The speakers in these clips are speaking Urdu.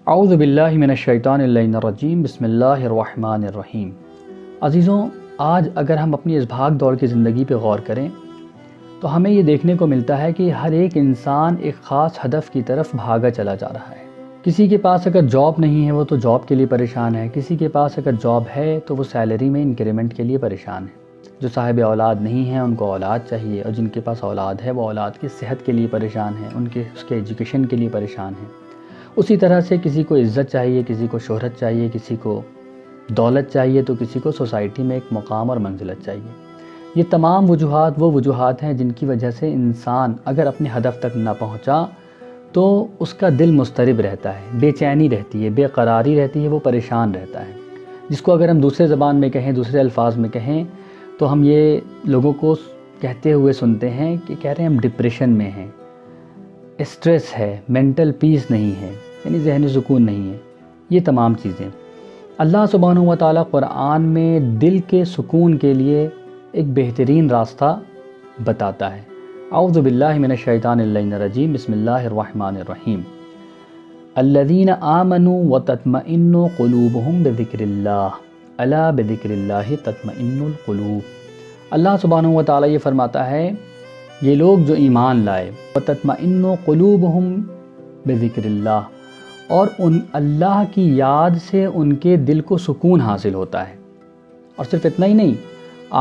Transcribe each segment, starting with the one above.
اعوذ باللہ من الشیطان اللعین الرجیم، بسم اللہ الرحمن الرحیم۔ عزیزوں، آج اگر ہم اپنی اس بھاگ دوڑ کی زندگی پہ غور کریں تو ہمیں یہ دیکھنے کو ملتا ہے کہ ہر ایک انسان ایک خاص ہدف کی طرف بھاگا چلا جا رہا ہے۔ کسی کے پاس اگر جاب نہیں ہے وہ تو جاب کے لیے پریشان ہے، کسی کے پاس اگر جاب ہے تو وہ سیلری میں انکریمنٹ کے لیے پریشان ہے، جو صاحب اولاد نہیں ہیں ان کو اولاد چاہیے، اور جن کے پاس اولاد ہے وہ اولاد کی صحت کے لیے پریشان ہیں، اس کے ایجوکیشن کے لیے پریشان ہیں۔ اسی طرح سے کسی کو عزت چاہیے، کسی کو شہرت چاہیے، کسی کو دولت چاہیے، تو کسی کو سوسائٹی میں ایک مقام اور منزلت چاہیے۔ یہ تمام وجوہات وہ وجوہات ہیں جن کی وجہ سے انسان اگر اپنے ہدف تک نہ پہنچا تو اس کا دل مضطرب رہتا ہے، بے چینی رہتی ہے، بے قراری رہتی ہے، وہ پریشان رہتا ہے، جس کو اگر ہم دوسرے زبان میں کہیں، دوسرے الفاظ میں کہیں تو ہم یہ لوگوں کو کہتے ہوئے سنتے ہیں کہ کہہ رہے ہیں ہم ڈپریشن میں ہیں، اسٹریس ہے، مینٹل پیس نہیں ہے، یعنی ذہنی سکون نہیں ہے۔ یہ تمام چیزیں اللہ سبحانہ و تعالیٰ قرآن میں دل کے سکون کے لیے ایک بہترین راستہ بتاتا ہے۔ اعوذ باللہ من الشیطان اللعین الرجیم، بسم اللہ الرحمن الرحیم۔ الذین آمنوا وتطمئن قلوبہم بذکر اللہ، الا بذکر اللہ تطمئن القلوب۔ اللہ سبحانہ و تعالیٰ یہ فرماتا ہے یہ لوگ جو ایمان لائے، وتطمئن قلوبہم بذکر اللہ، اور ان اللہ کی یاد سے ان کے دل کو سکون حاصل ہوتا ہے۔ اور صرف اتنا ہی نہیں،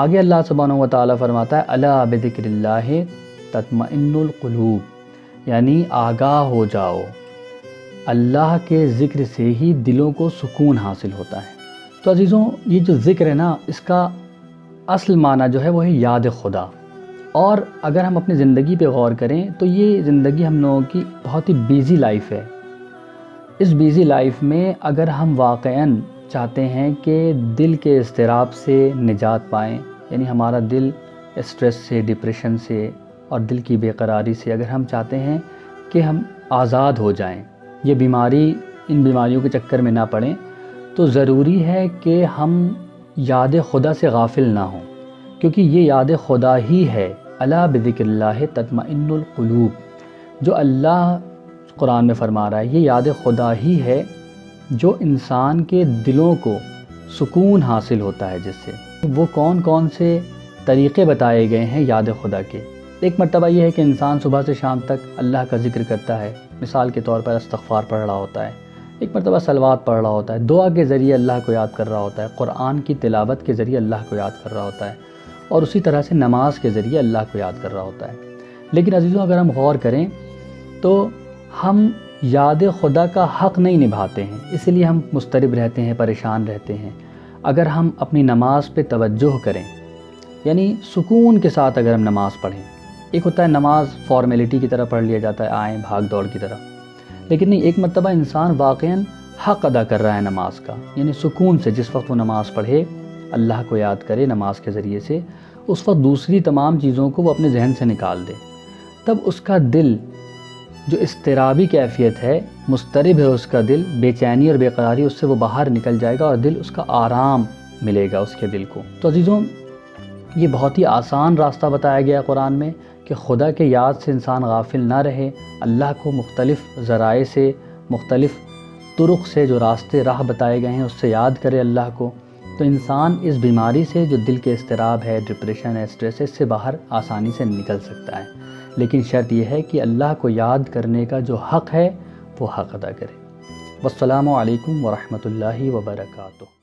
آگے اللہ سبحانہ و تعالیٰ فرماتا ہے الا بذکر اللہ تطمئن القلوب، یعنی آگاہ ہو جاؤ، اللہ کے ذکر سے ہی دلوں کو سکون حاصل ہوتا ہے۔ تو عزیزوں، یہ جو ذکر ہے نا، اس کا اصل معنی جو ہے وہ ہے یاد خدا۔ اور اگر ہم اپنی زندگی پہ غور کریں تو یہ زندگی ہم لوگوں کی بہت ہی بیزی لائف ہے۔ اس بیزی لائف میں اگر ہم واقعاً چاہتے ہیں کہ دل کے اضطراب سے نجات پائیں، یعنی ہمارا دل اسٹریس سے، ڈپریشن سے اور دل کی بے قراری سے اگر ہم چاہتے ہیں کہ ہم آزاد ہو جائیں، یہ ان بیماریوں کے چکر میں نہ پڑیں، تو ضروری ہے کہ ہم یاد خدا سے غافل نہ ہوں، کیونکہ یہ یاد خدا ہی ہے، الا بذکر اللہ تطمئن القلوب، جو اللہ قرآن میں فرما رہا ہے، یہ یاد خدا ہی ہے جو انسان کے دلوں کو سکون حاصل ہوتا ہے۔ جس سے وہ کون کون سے طریقے بتائے گئے ہیں یاد خدا کے۔ ایک مرتبہ یہ ہے کہ انسان صبح سے شام تک اللہ کا ذکر کرتا ہے، مثال کے طور پر استغفار پڑھ رہا ہوتا ہے، ایک مرتبہ صلوات پڑھ رہا ہوتا ہے، دعا کے ذریعے اللہ کو یاد کر رہا ہوتا ہے، قرآن کی تلاوت کے ذریعے اللہ کو یاد کر رہا ہوتا ہے، اور اسی طرح سے نماز کے ذریعے اللہ کو یاد کر رہا ہوتا ہے۔ لیکن عزیزوں، اگر ہم غور کریں تو ہم یاد خدا کا حق نہیں نبھاتے ہیں، اس لیے ہم مضطرب رہتے ہیں، پریشان رہتے ہیں۔ اگر ہم اپنی نماز پہ توجہ کریں، یعنی سکون کے ساتھ اگر ہم نماز پڑھیں، ایک ہوتا ہے نماز فارمیلٹی کی طرح پڑھ لیا جاتا ہے، آئیں بھاگ دوڑ کی طرح، لیکن نہیں، ایک مرتبہ انسان واقعاً حق ادا کر رہا ہے نماز کا، یعنی سکون سے جس وقت وہ نماز پڑھے، اللہ کو یاد کرے نماز کے ذریعے سے، اس وقت دوسری تمام چیزوں کو وہ اپنے ذہن سے نکال دے، تب اس کا دل جو اضطرابی کیفیت ہے، مضطرب ہے اس کا دل، بے چینی اور بے قراری، اس سے وہ باہر نکل جائے گا اور دل اس کا آرام ملے گا اس کے دل کو۔ تو عزیزوں، یہ بہت ہی آسان راستہ بتایا گیا قرآن میں کہ خدا کے یاد سے انسان غافل نہ رہے، اللہ کو مختلف ذرائع سے، مختلف طرق سے، جو راستے راہ بتائے گئے ہیں اس سے یاد کرے اللہ کو، تو انسان اس بیماری سے جو دل کے اضطراب ہے، ڈپریشن ہے، اسٹریس ہے، اس سے باہر آسانی سے نکل سکتا ہے۔ لیکن شرط یہ ہے کہ اللہ کو یاد کرنے کا جو حق ہے وہ حق ادا کرے۔ والسلام علیکم ورحمۃ اللہ وبرکاتہ۔